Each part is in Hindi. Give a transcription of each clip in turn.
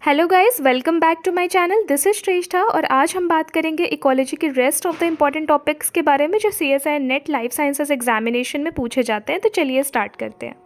Hello guys, welcome back to my channel. This is Shreshtha और आज हम बात करेंगे इकोलॉजी के rest of the important topics के बारे में जो CSI NET life sciences examination में पूछे जाते हैं। तो चलिए स्टार्ट करते हैं।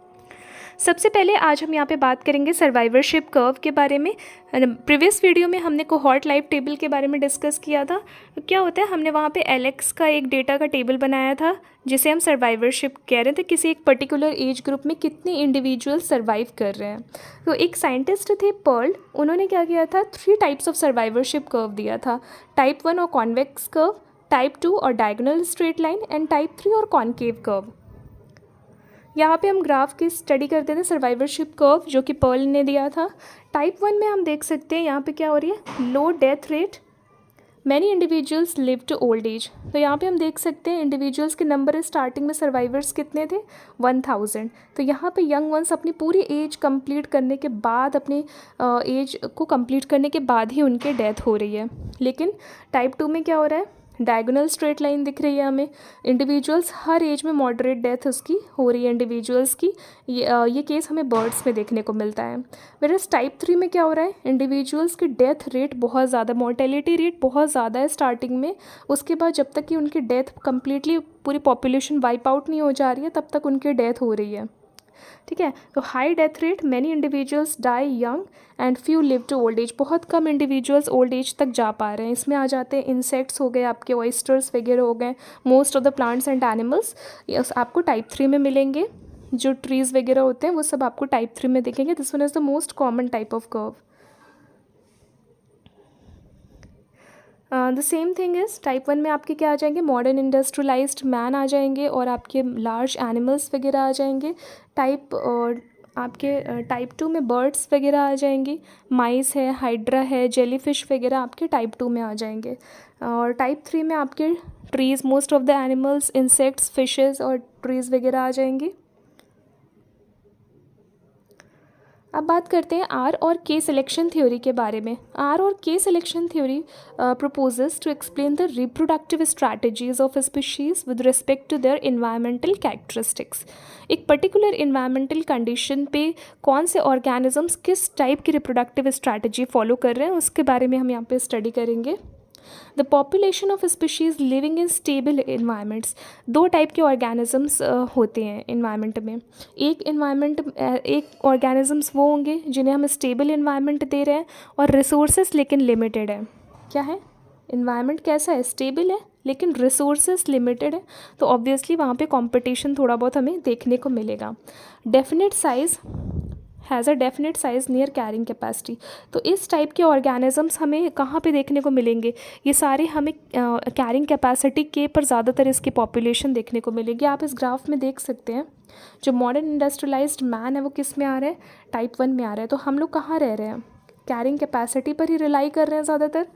सबसे पहले आज हम यहाँ पे बात करेंगे सर्वाइवरशिप कर्व के बारे में। प्रीवियस वीडियो में हमने कोहॉर्ट लाइफ टेबल के बारे में डिस्कस किया था। तो क्या होता है, हमने वहाँ पे एलेक्स का एक डेटा का टेबल बनाया था जिसे हम सर्वाइवरशिप कह रहे थे, किसी एक पर्टिकुलर एज ग्रुप में कितने इंडिविजुअल सर्वाइव कर रहे हैं। तो एक साइंटिस्ट थे पर्ल, उन्होंने क्या किया था, 3 टाइप्स ऑफ सर्वाइवरशिप कर्व दिया था। टाइप 1 और कॉन्वेक्स कर्व, टाइप 2 और diagonal straight line and type 3 और कॉन्केव कर्व। यहाँ पे हम ग्राफ की स्टडी करते थे सर्वाइवरशिप कर्व जो कि पर्ल ने दिया था। टाइप 1 में हम देख सकते हैं यहाँ पे क्या हो रही है, low death rate, many individuals live to old age. तो यहाँ पे हम देख सकते हैं इंडिविजुअल्स के नंबर स्टार्टिंग में सर्वाइवर्स कितने थे, 1000। तो यहाँ पे यंग वंस अपनी पूरी एज कंप्लीट करने के बाद, अपनी एज को कंप्लीट करने के बाद ही उनके डेथ हो रही है। लेकिन टाइप 2 में क्या हो रहा है, डायगोनल स्ट्रेट लाइन दिख रही है हमें। इंडिविजुअल्स हर एज में मॉडरेट डेथ उसकी हो रही है इंडिविजुअल्स की। ये केस हमें बर्ड्स में देखने को मिलता है। वेरएज़ टाइप 3 में क्या हो रहा है, इंडिविजुअल्स की डेथ रेट बहुत ज़्यादा, मोर्टेलिटी रेट बहुत ज़्यादा है स्टार्टिंग में। उसके बाद जब तक कि उनकी डेथ कंप्लीटली, पूरी पॉपुलेशन वाइप आउट नहीं हो जा रही है, तब तक उनकी डेथ हो रही है। ठीक है, तो high death rate, many individuals die young and few live to old age. बहुत कम इंडिविजुअल्स ओल्ड एज तक जा पा रहे हैं। इसमें आ जाते हैं इंसेक्ट्स हो गए, आपके ऑयस्टर्स वगैरह हो गए, most of the plants and animals आपको टाइप 3 में मिलेंगे। जो ट्रीज़ वगैरह होते हैं वो सब आपको टाइप 3 में दिखेंगे। This one is the most common type of curve. The same thing is type 1 में आपके क्या आ जाएंगे, मॉडर्न इंडस्ट्रियलाइज्ड मैन आ जाएंगे और आपके लार्ज एनिमल्स वगैरह आ जाएंगे। आपके टाइप 2 में बर्ड्स वगैरह आ जाएंगी, माइस है, हाइड्रा है, जेलीफिश वगैरह आपके टाइप 2 में आ जाएंगे। और टाइप 3 में आपके trees, most of the animals, insects, fishes और ट्रीज़ वगैरह आ जाएंगी। अब बात करते हैं आर और के सिलेक्शन थ्योरी के बारे में। आर और के selection theory proposes to explain the reproductive strategies of a species with respect to their environmental characteristics। एक पर्टिकुलर इन्वायरमेंटल कंडीशन पे कौन से ऑर्गेनिजम्स किस टाइप की रिप्रोडक्टिव स्ट्रैटेजी फॉलो कर रहे हैं उसके बारे में हम यहाँ पे स्टडी करेंगे। The population of species living in stable environments. 2 type के ऑर्गेनिजम्स होते हैं इन्वायरमेंट में। एक ऑर्गेनिजम्स वो होंगे जिन्हें हम स्टेबल इन्वायरमेंट दे रहे हैं और रिसोर्सेज लेकिन लिमिटेड है। क्या है, इन्वायरमेंट कैसा है, स्टेबल है लेकिन रिसोर्सेज लिमिटेड है, तो ऑब्वियसली वहाँ पे कंपटीशन थोड़ा बहुत हमें देखने को मिलेगा। Definite size has a definite size near carrying capacity. तो इस टाइप के ऑर्गेनिजम्स हमें कहाँ पे देखने को मिलेंगे, ये सारे हमें कैरिंग कैपेसिटी के पर ज़्यादातर इसकी पॉपुलेशन देखने को मिलेगी। आप इस ग्राफ में देख सकते हैं जो मॉडर्न इंडस्ट्रियलाइज्ड मैन है वो किस में आ रहा है, टाइप 1 में आ रहा है। तो हम लोग कहाँ रह रहे हैं, कैरिंग कैपेसिटी पर ही रिलाई कर रहे हैं ज़्यादातर।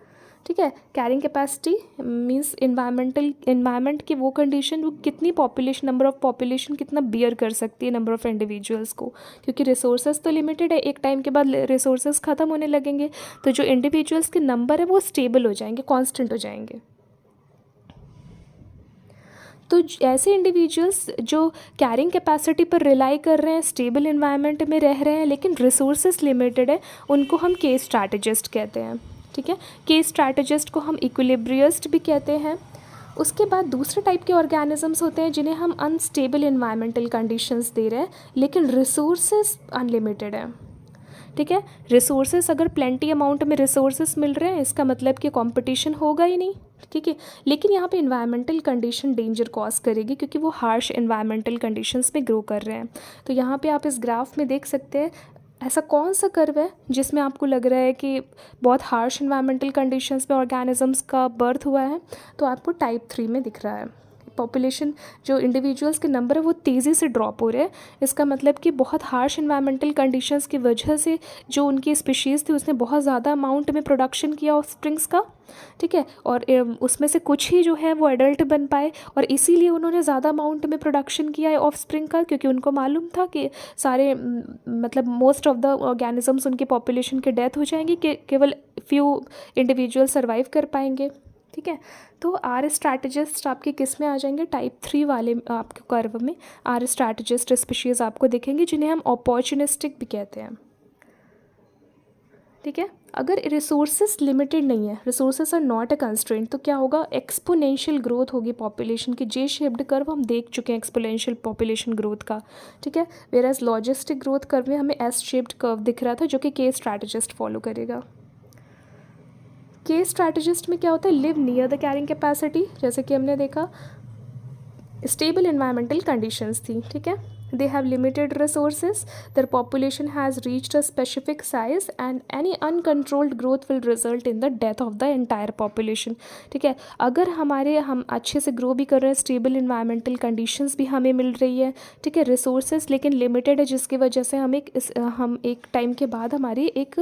ठीक है, कैरिंग कैपेसिटी मीन्स इन्वायरमेंट की वो कंडीशन वो कितनी पॉपुलेशन, नंबर ऑफ पॉपुलेशन कितना बियर कर सकती है नंबर ऑफ इंडिविजुअल्स को, क्योंकि रिसोर्सेज तो लिमिटेड है, एक टाइम के बाद रिसोर्सेज ख़त्म होने लगेंगे। तो जो इंडिविजुअल्स के नंबर है वो स्टेबल हो जाएंगे, कांस्टेंट हो जाएंगे। तो ऐसे इंडिविजुअल्स जो कैरिंग कैपेसिटी पर रिलाई कर रहे हैं, स्टेबल इन्वायरमेंट में रह रहे हैं लेकिन रिसोर्सेज लिमिटेड है, उनको हम के स्ट्रैटेजिस्ट कहते हैं। ठीक है, के स्ट्रैटेजिस्ट को हम इक्विलिब्रियस्ट भी कहते हैं। उसके बाद दूसरे टाइप के ऑर्गेनिजम्स होते हैं जिन्हें हम अनस्टेबल इन्वायरमेंटल कंडीशंस दे रहे हैं लेकिन रिसोर्सेज अनलिमिटेड है। ठीक है, रिसोर्सेज अगर प्लेंटी अमाउंट में रिसोर्सेज मिल रहे हैं इसका मतलब कि कंपटीशन होगा ही नहीं। ठीक है, लेकिन यहाँ पे इन्वायरमेंटल कंडीशन डेंजर कॉज करेगी क्योंकि वो हार्श इन्वायरमेंटल कंडीशंस में ग्रो कर रहे हैं। तो यहाँ पे आप इस ग्राफ में देख सकते हैं ऐसा कौन सा कर्व है जिसमें आपको लग रहा है कि बहुत हार्श इन्वायरमेंटल कंडीशंस में ऑर्गेनिजम्स का बर्थ हुआ है, तो आपको टाइप 3 में दिख रहा है। पॉपुलेशन, जो इंडिविजुअल्स के नंबर है वो तेज़ी से ड्रॉप हो रहे हैं। इसका मतलब कि बहुत हार्श इन्वायरमेंटल कंडीशंस की वजह से जो उनकी स्पीशीज़ थी उसने बहुत ज़्यादा अमाउंट में प्रोडक्शन किया ऑफस्प्रिंग्स का। ठीक है, और उसमें से कुछ ही जो है वो एडल्ट बन पाए और इसीलिए उन्होंने ज़्यादा अमाउंट में प्रोडक्शन किया है ऑफस्प्रिंग का, क्योंकि उनको मालूम था कि सारे मतलब मोस्ट ऑफ द ऑर्गेनिजम्स उनकी पॉपुलेशन की डेथ हो जाएंगी, कि केवल फ्यू इंडिविजुअल सर्वाइव कर पाएंगे। ठीक है, तो आर स्ट्रैटेजिस्ट आपके किस में आ जाएंगे, टाइप 3 वाले आपके कर्व में आर स्ट्रैटेजिस्ट स्पीशीज़ आपको दिखेंगे जिन्हें हम अपॉर्चुनिस्टिक भी कहते हैं। ठीक है। अगर रिसोर्सेस लिमिटेड नहीं है, resources are not a constraint, तो क्या होगा, एक्सपोनेंशियल ग्रोथ होगी पॉपुलेशन की। जे शेप्ड कर्व हम देख चुके हैं एक्सपोनेंशियल पॉपुलेशन ग्रोथ का, ठीक है। Whereas logistic growth curve में हमें एस शेप्ड कर्व दिख रहा था, जो कि के स्ट्रैटेजिस्ट फॉलो करेगा। के स्ट्रैटेजिस्ट में क्या होता है, live near the carrying capacity, जैसे कि हमने देखा स्टेबल इन्वायरमेंटल कंडीशंस थी, ठीक है। They have limited resources, their population has reached a specific size and any uncontrolled growth will result in the death of the entire population, ठीक है। अगर हम अच्छे से ग्रो भी कर रहे हैं, स्टेबल इन्वायरमेंटल कंडीशंस भी हमें मिल रही है, ठीक है, रिसोर्सेज लेकिन लिमिटेड है, जिसकी वजह से हम एक टाइम के बाद हमारी एक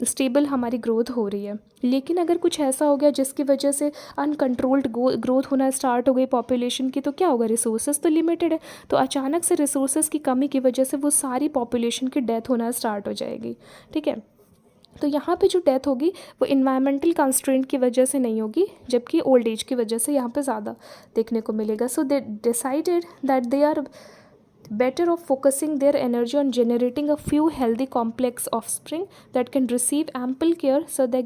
स्टेबल हमारी ग्रोथ हो रही है। लेकिन अगर कुछ ऐसा हो गया जिसकी वजह से अनकंट्रोल्ड ग्रोथ होना स्टार्ट हो गई पॉपुलेशन की, तो क्या होगा, रिसोर्सेज तो लिमिटेड है, तो अचानक से रिसोर्सेज की कमी की वजह से वो सारी पॉपुलेशन की डेथ होना स्टार्ट हो जाएगी, ठीक है। तो यहाँ पे जो डेथ होगी वो इन्वायरमेंटल कंस्ट्रेंट की वजह से नहीं होगी, जबकि ओल्ड एज की वजह से यहाँ पे ज़्यादा देखने को मिलेगा। So they decided that they are better of focusing their energy on generating a few healthy complex offspring that can receive ample care so they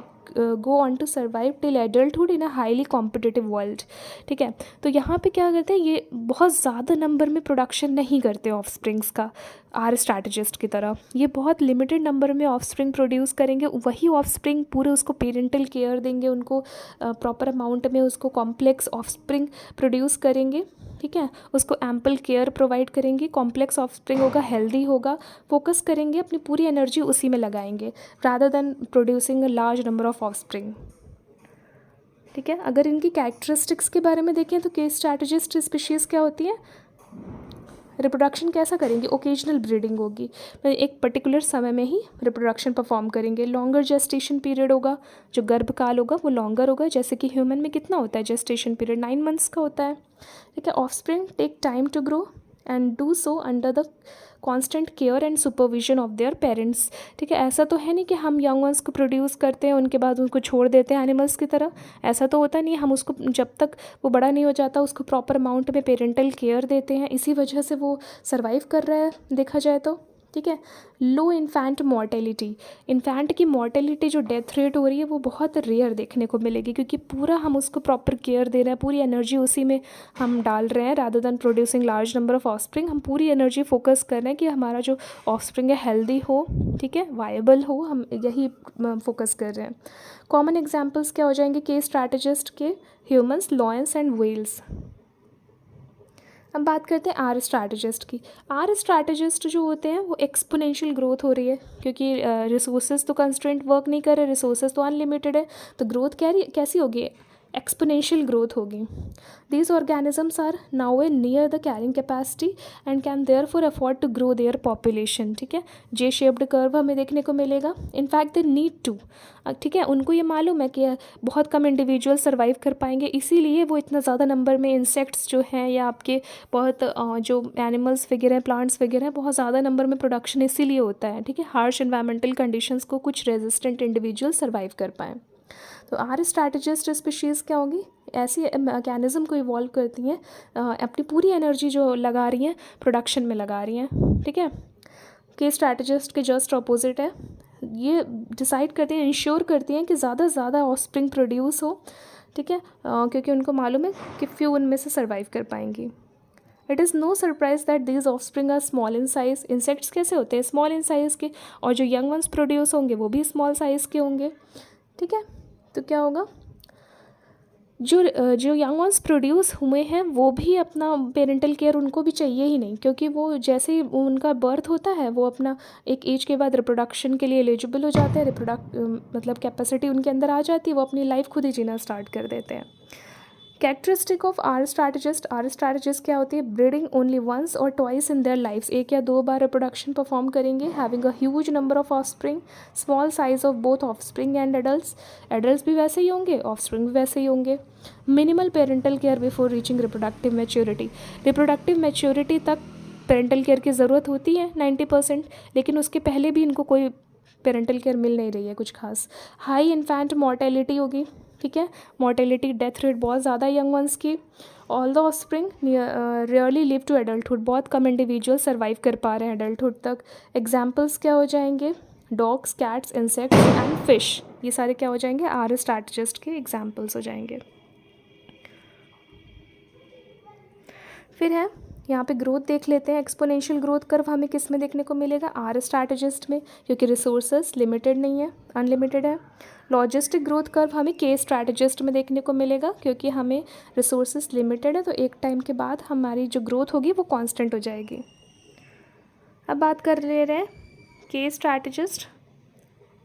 go on to survive till adulthood in a highly competitive world, ठीक है। तो यहाँ पे क्या करते हैं, ये बहुत ज़्यादा नंबर में प्रोडक्शन नहीं करते ऑफस्प्रिंग्स का आर स्ट्रैटेजिस्ट की तरह, ये बहुत लिमिटेड नंबर में ऑफस्प्रिंग प्रोड्यूस करेंगे। वही ऑफस्प्रिंग पूरे उसको पेरेंटल केयर देंगे, उनको प्रॉपर अमाउंट में उसको कॉम्प्लेक्स ऑफस्प्रिंग प्रोड्यूस करेंगे, ठीक है, उसको एम्पल केयर प्रोवाइड करेंगे, कॉम्प्लेक्स ऑफस्प्रिंग होगा, हेल्दी होगा, फोकस करेंगे, अपनी पूरी एनर्जी उसी में लगाएंगे rather than producing a large number of offspring, ठीक है। अगर इनकी कैरेक्टरिस्टिक्स के बारे में देखें तो के स्ट्रैटेजिस्ट स्पीशीज़ क्या होती है, रिप्रोडक्शन कैसा करेंगे, ओकेजनल ब्रीडिंग होगी, एक पर्टिकुलर समय में ही रिप्रोडक्शन परफॉर्म करेंगे। लॉन्गर जेस्टेशन पीरियड होगा, जो गर्भकाल होगा वो लॉन्गर होगा, जैसे कि ह्यूमन में कितना होता है जेस्टेशन पीरियड, 9 मंथ्स का होता है, ठीक है। Offspring take time to grow and do so under the constant care and supervision of their parents, ठीक है। ऐसा तो है नहीं कि हम यंग वंस को प्रोड्यूस करते हैं उनके बाद उनको छोड़ देते हैं एनिमल्स की तरह, ऐसा तो होता नहीं है। हम उसको जब तक वो बड़ा नहीं हो जाता उसको प्रॉपर अमाउंट में पेरेंटल केयर देते हैं, इसी वजह से वो सर्वाइव कर रहा है देखा जाए तो, ठीक है। लो इन्फेंट मॉर्टेलिटी, इन्फेंट की मॉर्टेलिटी जो डेथ रेट हो रही है वो बहुत रेयर देखने को मिलेगी, क्योंकि पूरा हम उसको प्रॉपर केयर दे रहे हैं, पूरी एनर्जी उसी में हम डाल रहे हैं rather than producing large number of offspring. हम पूरी एनर्जी फोकस कर रहे हैं कि हमारा जो ऑफस्प्रिंग है हेल्दी हो, ठीक है, वायबल हो, हम यही फोकस कर रहे हैं। कॉमन एग्जाम्पल्स क्या हो जाएंगे के स्ट्रैटेजिस्ट के, ह्यूमंस, लॉयंस एंड व्हेल्स। अब बात करते हैं आर स्ट्रैटेजिस्ट की। आर स्ट्रैटेजिस्ट जो होते हैं वो एक्सपोनेंशियल ग्रोथ हो रही है, क्योंकि रिसोर्सेज तो कंस्ट्रेंट वर्क नहीं कर रहे, रिसोर्सेज तो अनलिमिटेड है, तो ग्रोथ कैसी होगी, एक्सपोनेंशियल ग्रोथ होगी। These organisms are now a near the carrying capacity and can therefore afford to grow their population, ठीक है। जे शेप्ड कर्व हमें देखने को मिलेगा, इनफैक्ट दे नीड टू, ठीक है, उनको ये मालूम है कि बहुत कम इंडिविजुअल सर्वाइव कर पाएंगे, इसीलिए वो इतना ज़्यादा नंबर में इंसेक्ट्स जो हैं या आपके बहुत जो एनिमल्स वगैरह हैं, प्लांट्स वगैरह हैं, बहुत ज़्यादा नंबर में प्रोडक्शन इसीलिए होता है, ठीक है, हार्श एनवायरमेंटल कंडीशंस को कुछ रेजिस्टेंट इंडिविजुअल सर्वाइव कर पाएँ। तो आर स्ट्रैटेजिस्ट स्पीशीज़ क्या होंगी, ऐसी मैकेनिज़्म को इवॉल्व करती हैं, अपनी पूरी एनर्जी जो लगा रही हैं प्रोडक्शन में लगा रही हैं, ठीक है। के स्ट्रैटेजिस्ट के जस्ट अपोजिट है, ये डिसाइड करते हैं, इंश्योर करती हैं कि ज़्यादा से ज़्यादा ऑफस्प्रिंग प्रोड्यूस हो, ठीक है, क्योंकि उनको मालूम है कि फ्यू उनमें से सर्वाइव कर पाएंगी। It is no surprise that these offspring are small in size. Insects कैसे होते हैं, स्मॉल इन साइज़ के, और जो यंग वंस प्रोड्यूस होंगे वो भी स्मॉल साइज़ के होंगे, ठीक है। तो क्या होगा, जो यंग वंस प्रोड्यूस हुए हैं वो भी अपना पेरेंटल केयर उनको भी चाहिए ही नहीं, क्योंकि वो जैसे ही उनका बर्थ होता है वो अपना एक एज के बाद रिप्रोडक्शन के लिए एलिजिबल हो जाते हैं, मतलब कैपेसिटी उनके अंदर आ जाती है, वो अपनी लाइफ खुद ही जीना स्टार्ट कर देते हैं। कैरेक्टरिस्टिक ऑफ आर स्ट्रैटेजिस्ट क्या होती है, ब्रीडिंग ओनली वंस और ट्वाइस इन देयर लाइफ्स, एक या दो बार रिप्रोडक्शन परफॉर्म करेंगे, having a huge number of offspring, small size of both offspring and adults भी वैसे ही होंगे, ऑफस्प्रिंग भी वैसे ही होंगे। Minimal parental care before reaching reproductive maturity तक पेरेंटल केयर की ज़रूरत होती है 90%, लेकिन उसके पहले भी इनको कोई पेरेंटल केयर मिल नहीं रही है कुछ खास। हाई इन्फेंट मॉर्टेलिटी होगी, ठीक है, मॉर्टेलिटी डेथ रेट बहुत ज़्यादा यंग वंस की। All the offspring rarely live to adulthood, बहुत कम इंडिविजुअल सर्वाइव कर पा रहे हैं एडल्टहुड तक। एग्जाम्पल्स क्या हो जाएंगे, dogs, cats, insects and fish, ये सारे क्या हो जाएंगे, आर स्ट्रैटेजिस्ट के एग्जाम्पल्स हो जाएंगे। फिर है यहाँ पे ग्रोथ देख लेते हैं। एक्सपोनेंशियल ग्रोथ कर्व हमें किस में देखने को मिलेगा, आर स्ट्रैटेजिस्ट में, क्योंकि रिसोर्सेज लिमिटेड नहीं है, अनलिमिटेड है। लॉजिस्टिक ग्रोथ कर्व हमें के स्ट्रैटेजिस्ट में देखने को मिलेगा, क्योंकि हमें रिसोर्सेज लिमिटेड है, तो एक टाइम के बाद हमारी जो ग्रोथ होगी वो कांस्टेंट हो जाएगी। अब बात कर ले रहे हैं के स्ट्रैटेजिस्ट,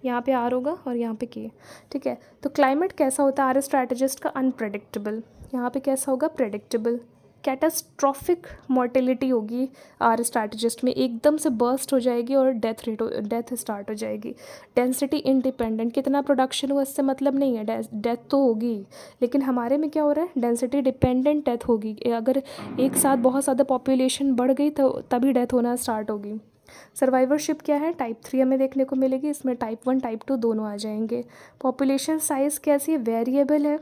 यहाँ पे आर होगा और यहाँ पे के, ठीक है। तो क्लाइमेट कैसा होता है आर स्ट्रैटेजिस्ट का, अनप्रेडिक्टेबल। यहाँ पे कैसा होगा, प्रेडिक्टेबल। कैटास्ट्रॉफिक मोर्टेलिटी होगी आर स्ट्रैटेजिस्ट में, एकदम से बर्स्ट हो जाएगी और डेथ स्टार्ट हो जाएगी। डेंसिटी इंडिपेंडेंट, कितना प्रोडक्शन हुआ इससे मतलब नहीं है, डेथ तो होगी, लेकिन हमारे में क्या हो रहा है, डेंसिटी डिपेंडेंट डेथ होगी। अगर एक साथ बहुत ज़्यादा पॉपुलेशन बढ़ गई तो तभी डेथ होना स्टार्ट होगी। सर्वाइवरशिप क्या है, टाइप 3 हमें देखने को मिलेगी, इसमें टाइप 1 टाइप 2 दोनों आ जाएंगे। पॉपुलेशन साइज़ कैसी है, वेरिएबल है,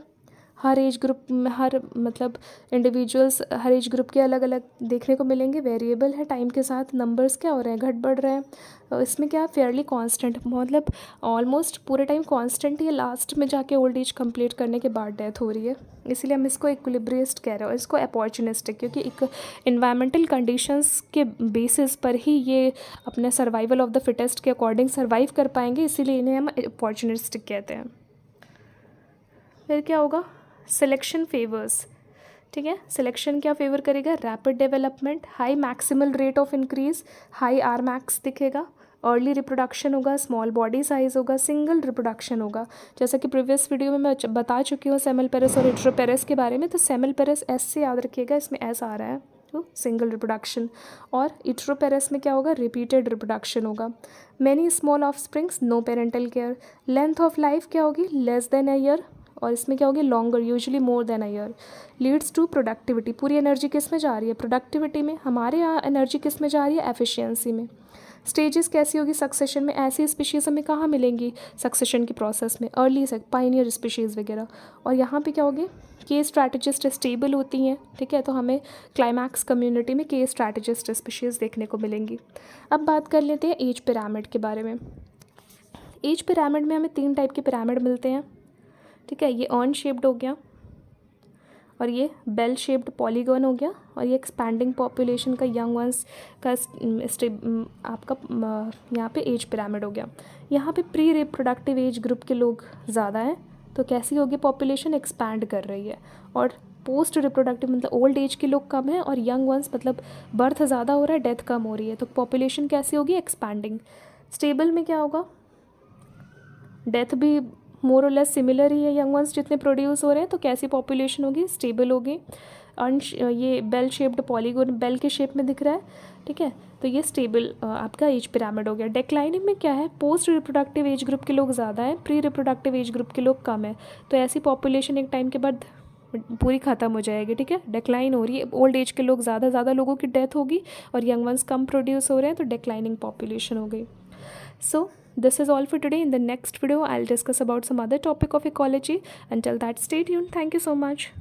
हर एज ग्रुप में, हर मतलब इंडिविजुअल्स हर एज ग्रुप के अलग अलग देखने को मिलेंगे, वेरिएबल है, टाइम के साथ नंबर्स क्या हो रहे हैं, घट बढ़ रहे हैं। इसमें क्या फेयरली कांस्टेंट, मतलब ऑलमोस्ट पूरे टाइम कांस्टेंट ही है, लास्ट में जाके ओल्ड एज कंप्लीट करने के बाद डेथ हो रही है, इसीलिए हम इसको इक्विलिब्रिस्ट कह रहे हैं और इसको अपॉर्चुनिस्टिक, क्योंकि एक इन्वायरमेंटल कंडीशंस के बेसिस पर ही ये अपने सर्वाइवल ऑफ द फिटेस्ट के अकॉर्डिंग सर्वाइव कर पाएंगे, इसीलिए इन्हें हम अपॉर्चुनिस्टिक कहते हैं। फिर क्या होगा, सिलेक्शन फेवर्स, ठीक है। सिलेक्शन क्या फेवर करेगा, rapid development, high maximal rate of increase, high R max दिखेगा, अर्ली रिप्रोडक्शन होगा, स्मॉल बॉडी साइज होगा, सिंगल रिप्रोडक्शन होगा। जैसा कि प्रीवियस वीडियो में मैं बता चुकी हूँ सेमेल्पेरस और इट्रोपेरस के बारे में, तो सेमेल्पेरस एस से याद रखिएगा, इसमें एस आ रहा है, तो सिंगल रिप्रोडक्शन। और इट्रोपेरस में क्या होगा, रिपीटेड रिप्रोडक्शन होगा। Many small offsprings, no parental care. Length of life क्या होगी, लेस देन अ ईयर, और इसमें क्या होगी, longer, usually more than a year. Leads to productivity, पूरी एनर्जी किस में जा रही है, प्रोडक्टिविटी में। हमारे यहाँ एनर्जी किस में जा रही है, एफिशिएंसी में। स्टेजेस कैसी होगी सक्सेशन में, ऐसी स्पीशीज़ हमें कहाँ मिलेंगी सक्सेशन की प्रोसेस में, अर्ली से पाइनियर स्पीशीज़ वगैरह। और यहाँ पे क्या होगी, के स्ट्रैटेजिस्ट स्टेबल होती हैं, ठीक है, तो हमें क्लाइमैक्स कम्युनिटी में के स्ट्रैटेजिस्ट स्पीशीज़ देखने को मिलेंगी। अब बात कर लेते हैं एज पिरामिड के बारे में। एज पिरामिड में हमें 3 टाइप के पिरामिड मिलते हैं, ठीक है। ये अर्न शेप्ड हो गया, और ये बेल शेप्ड पॉलीगॉन हो गया, और ये एक्सपैंडिंग पॉपुलेशन का यंग वंस का आपका यहाँ पे एज पिरामिड हो गया। यहाँ पे प्री रिप्रोडक्टिव एज ग्रुप के लोग ज़्यादा हैं, तो कैसी होगी, पॉपुलेशन एक्सपैंड कर रही है। और पोस्ट रिप्रोडक्टिव मतलब ओल्ड एज के लोग कम हैं, और यंग वंस मतलब बर्थ ज़्यादा हो रहा है, डेथ कम हो रही है, तो पॉपुलेशन कैसी होगी, एक्सपैंडिंग। स्टेबल में क्या होगा, डेथ भी मोर और लेस सिमिलर ही है, यंग वंस जितने प्रोड्यूस हो रहे हैं, तो कैसी पॉपुलेशन होगी, स्टेबल होगी। ये बेल शेप्ड पॉलीगोन बेल के शेप में दिख रहा है, ठीक है, तो ये स्टेबल आपका एज पिरामिड हो गया। डिक्लाइनिंग में क्या है, पोस्ट रिप्रोडक्टिव एज ग्रुप के लोग ज़्यादा हैं, प्री रिप्रोडक्टिव एज ग्रुप के लोग कम है, तो ऐसी पॉपुलेशन एक टाइम के बाद पूरी ख़त्म हो जाएगी, ठीक है, डिक्लाइन हो रही है, ओल्ड एज के लोग ज़्यादा लोगों की डेथ होगी, और यंग वंस कम प्रोड्यूस हो रहे हैं, तो डिक्लाइनिंग पॉपुलेशन हो गई। So this is all for today. In the next video I'll discuss about some other topic of ecology. Until that, stay tuned. Thank you so much.